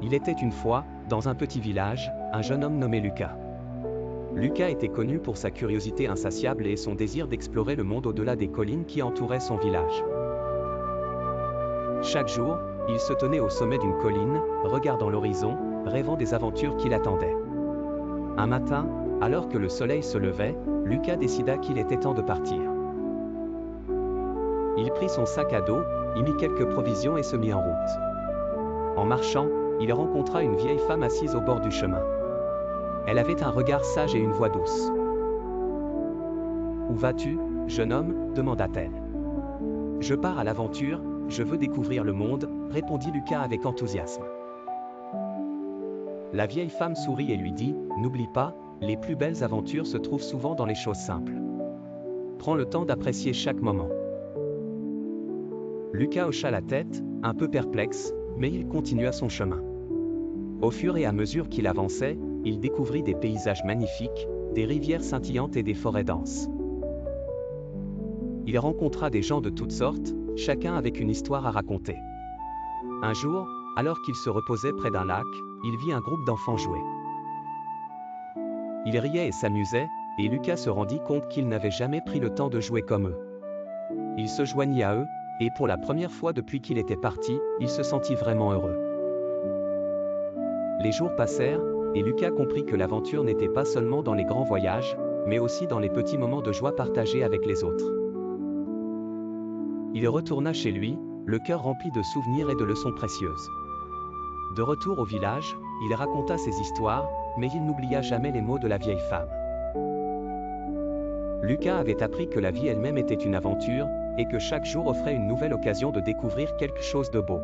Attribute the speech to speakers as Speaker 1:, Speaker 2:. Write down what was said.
Speaker 1: Il était une fois, dans un petit village, un jeune homme nommé Lucas. Lucas était connu pour sa curiosité insatiable et son désir d'explorer le monde au-delà des collines qui entouraient son village. Chaque jour, il se tenait au sommet d'une colline, regardant l'horizon, rêvant des aventures qui l'attendaient. Un matin, alors que le soleil se levait, Lucas décida qu'il était temps de partir. Il prit son sac à dos, y mit quelques provisions et se mit en route. En marchant, il rencontra une vieille femme assise au bord du chemin. Elle avait un regard sage et une voix douce. « Où vas-tu, jeune homme » demanda-t-elle. « Je pars à l'aventure, je veux découvrir le monde » répondit Lucas avec enthousiasme. La vieille femme sourit et lui dit « N'oublie pas, les plus belles aventures se trouvent souvent dans les choses simples. Prends le temps d'apprécier chaque moment. » Lucas hocha la tête, un peu perplexe, mais il continua son chemin. Au fur et à mesure qu'il avançait, il découvrit des paysages magnifiques, des rivières scintillantes et des forêts denses. Il rencontra des gens de toutes sortes, chacun avec une histoire à raconter. Un jour, alors qu'il se reposait près d'un lac, il vit un groupe d'enfants jouer. Ils riaient et s'amusaient, et Lucas se rendit compte qu'il n'avait jamais pris le temps de jouer comme eux. Il se joignit à eux, et pour la première fois depuis qu'il était parti, il se sentit vraiment heureux. Les jours passèrent, et Lucas comprit que l'aventure n'était pas seulement dans les grands voyages, mais aussi dans les petits moments de joie partagés avec les autres. Il retourna chez lui, le cœur rempli de souvenirs et de leçons précieuses. De retour au village, il raconta ses histoires, mais il n'oublia jamais les mots de la vieille femme. Lucas avait appris que la vie elle-même était une aventure, et que chaque jour offrait une nouvelle occasion de découvrir quelque chose de beau.